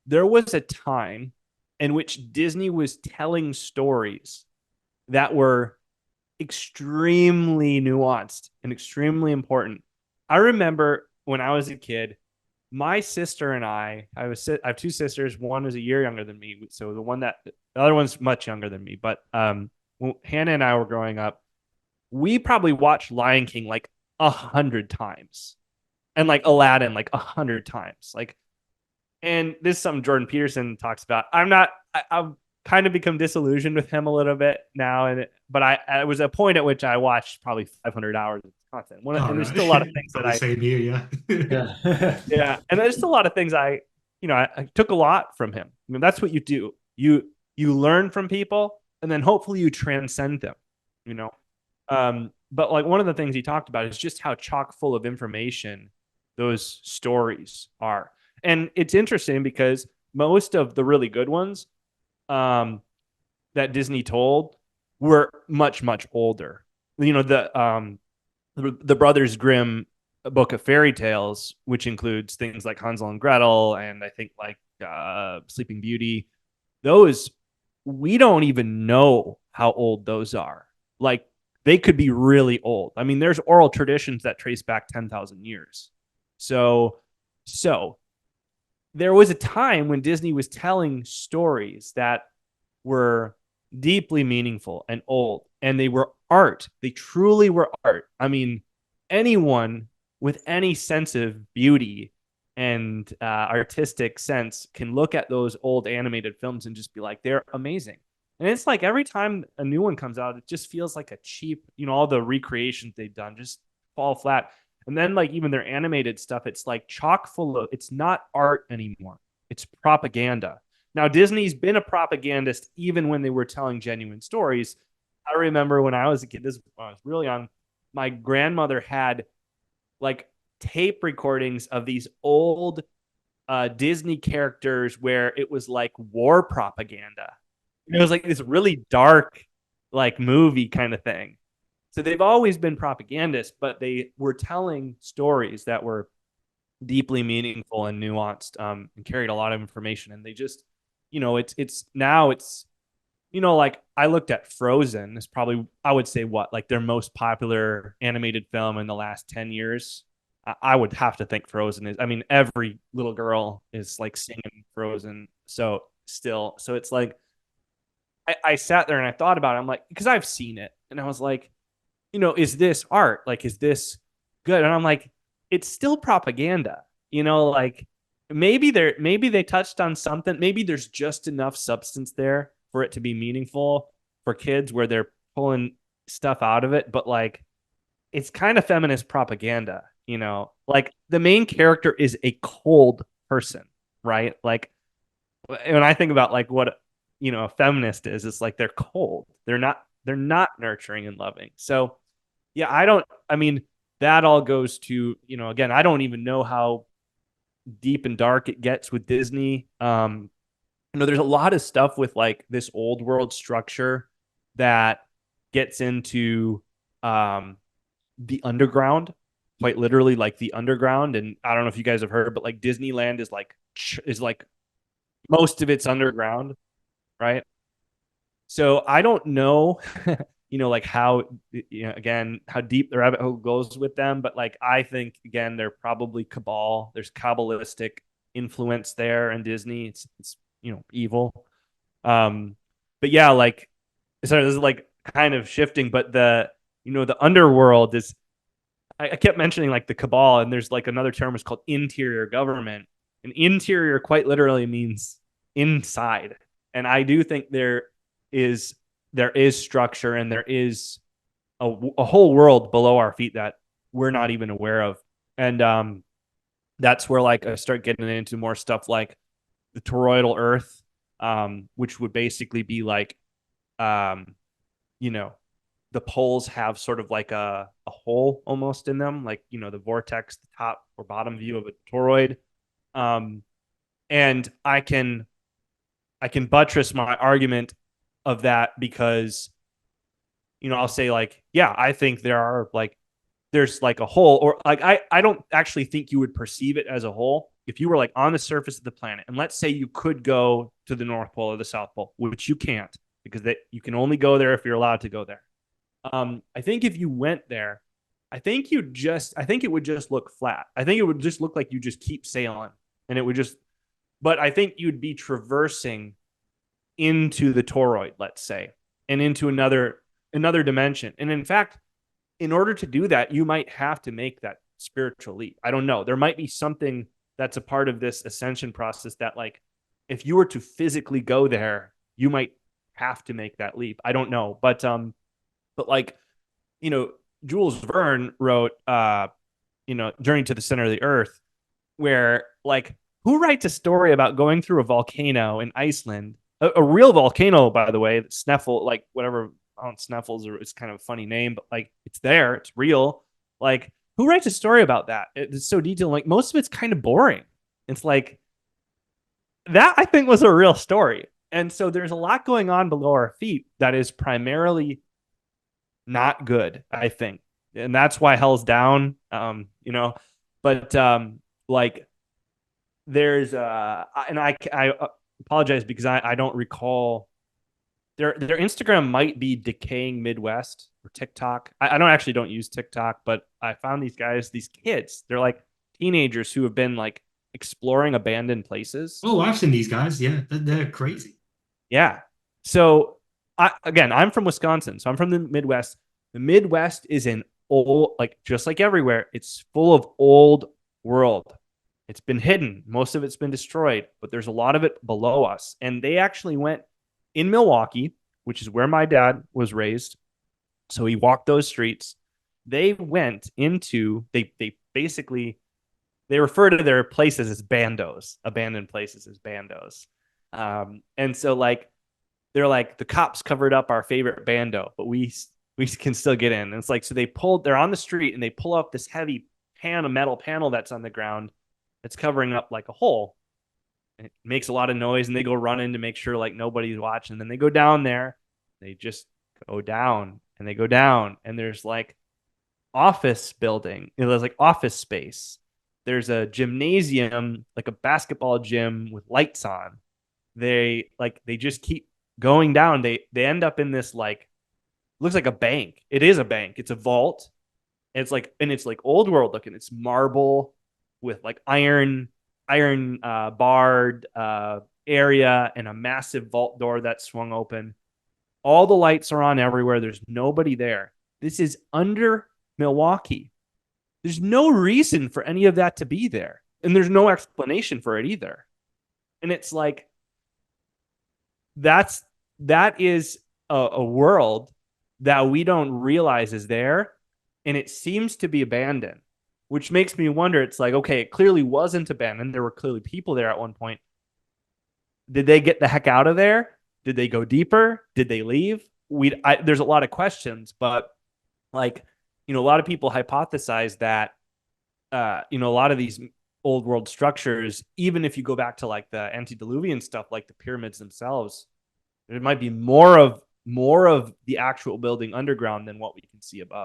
there was a time in which Disney was telling stories that were extremely nuanced and extremely important. I remember when I was a kid, my sister and I have two sisters. One is a year younger than me, so the other one's much younger than me. But when Hannah and I were growing up, we probably watched Lion King like 100 times, and like Aladdin like 100 times. Like, and this is something Jordan Peterson talks about. I've kind of become disillusioned with him a little bit now, but I was a point at which I watched probably 500 hours of content. All And there's right. still a lot of things that Probably I same here, yeah. yeah. Yeah, and there's still a lot of things I took a lot from him. I mean, that's what you do. You learn from people, and then hopefully you transcend them. You know, but like one of the things he talked about is just how chock full of information those stories are, and it's interesting because most of the really good ones, um, that Disney told were much older. The Brothers Grimm book of fairy tales, which includes things like Hansel and Gretel and I think like Sleeping Beauty. Those we don't even know how old those are. Like they could be really old. I mean, there's oral traditions that trace back 10,000 years. So, so there was a time when Disney was telling stories that were deeply meaningful and old, and they were art. They truly were art. I mean, anyone with any sense of beauty and artistic sense can look at those old animated films and just be like, they're amazing. And it's like every time a new one comes out, it just feels like a cheap, all the recreations they've done just fall flat. And then like even their animated stuff, it's like chock full of, it's not art anymore. It's propaganda. Now, Disney's been a propagandist even when they were telling genuine stories. I remember when I was a kid, when I was really young, my grandmother had like tape recordings of these old Disney characters where it was like war propaganda. It was like this really dark, like movie kind of thing. So they've always been propagandists, but they were telling stories that were deeply meaningful and nuanced, and carried a lot of information. And they just, it's now it's like I looked at Frozen. It's probably I would say what like their most popular animated film in the last 10 years. I would have to think Frozen is. I mean, every little girl is like singing Frozen. So it's like I sat there and I thought about it. I'm like, because I've seen it, and I was like, is this art? Like, is this good? And I'm like, it's still propaganda. Like maybe they touched on something. Maybe there's just enough substance there for it to be meaningful for kids where they're pulling stuff out of it. But like, it's kind of feminist propaganda. Like the main character is a cold person, right? Like when I think about like what a feminist is, it's like they're cold. They're not nurturing and loving. So yeah, I mean, that all goes to, again, I don't even know how deep and dark it gets with Disney. There's a lot of stuff with like this old world structure that gets into the underground, quite literally like the underground. And I don't know if you guys have heard, but like Disneyland is like most of it's underground, right? So I don't know, like how, again, how deep the rabbit hole goes with them. But like, I think, again, they're probably cabal. There's Kabbalistic influence there in Disney. It's evil. Um, but yeah, like, sorry, this is like kind of shifting, but the underworld is, I kept mentioning like the cabal, and there's like another term is called interior government. And interior quite literally means inside. And I do think is there is structure and there is a whole world below our feet that we're not even aware of. And that's where like I start getting into more stuff like the toroidal earth, which would basically be like, um, you know, the poles have sort of like a hole almost in them, like, the vortex, the top or bottom view of a toroid. Um, and I can buttress my argument of that because I'll say like, yeah, I think there's like a hole, or like I don't actually think you would perceive it as a hole, if you were like on the surface of the planet, and let's say you could go to the North Pole or the South Pole, which you can't because you can only go there if you're allowed to go there. I think if you went there, I think it would just look flat. I think it would just look like you just keep sailing, and it would just. But I think you'd be traversing into the toroid, let's say, and into another dimension. And in fact, in order to do that, you might have to make that spiritual leap. I don't know. There might be something that's a part of this ascension process that, like, if you were to physically go there, you might have to make that leap. I don't know. But like, Jules Verne wrote, Journey to the Center of the Earth, where, like, who writes a story about going through a volcano in Iceland? A real volcano, by the way, Sneffel, like whatever, Sneffels, or it's kind of a funny name, but like it's there, it's real. Like, who writes a story about that? It's so detailed. Like, most of it's kind of boring. It's like that, I think, was a real story. And so there's a lot going on below our feet that is primarily not good, I think. And that's why Hell's Down, but like there's and I apologize because I don't recall their Instagram might be Decaying Midwest or TikTok. I don't use TikTok, but I found these kids, they're like teenagers who have been like exploring abandoned places. Oh, I've seen these guys. Yeah, they're crazy. Yeah. So I'm from Wisconsin, so I'm from the Midwest. The Midwest is an old, like, just like everywhere, it's full of old world. It's been hidden. Most of it's been destroyed, but there's a lot of it below us. And they actually went in Milwaukee, which is where my dad was raised. So he walked those streets. They went into, they basically, they refer to their places as bandos, abandoned places as bandos. And so, like, they're like, the cops covered up our favorite bando, but we can still get in. And it's like, so they're on the street and they pull up this heavy metal panel that's on the ground that's covering up like a hole. And it makes a lot of noise, and they go running to make sure like nobody's watching. And then they go down there, they just go down and they go down, and there's like office building, there's like office space. There's a gymnasium, like a basketball gym with lights on. They just keep going down. They end up in this, like, looks like a bank. It is a bank. It's a vault. It's like old world looking. It's marble with like iron barred area, and a massive vault door that swung open. All the lights are on everywhere. There's nobody there. This is under Milwaukee. There's no reason for any of that to be there. And there's no explanation for it either. And it's like, that is a world that we don't realize is there. And it seems to be abandoned, which makes me wonder. It's like, okay, it clearly wasn't abandoned. There were clearly people there at one point. Did they get the heck out of there? Did they go deeper? Did they leave? There's a lot of questions, but, like, a lot of people hypothesize that, a lot of these old world structures, even if you go back to like the antediluvian stuff, like the pyramids themselves, there might be more of the actual building underground than what we can see above.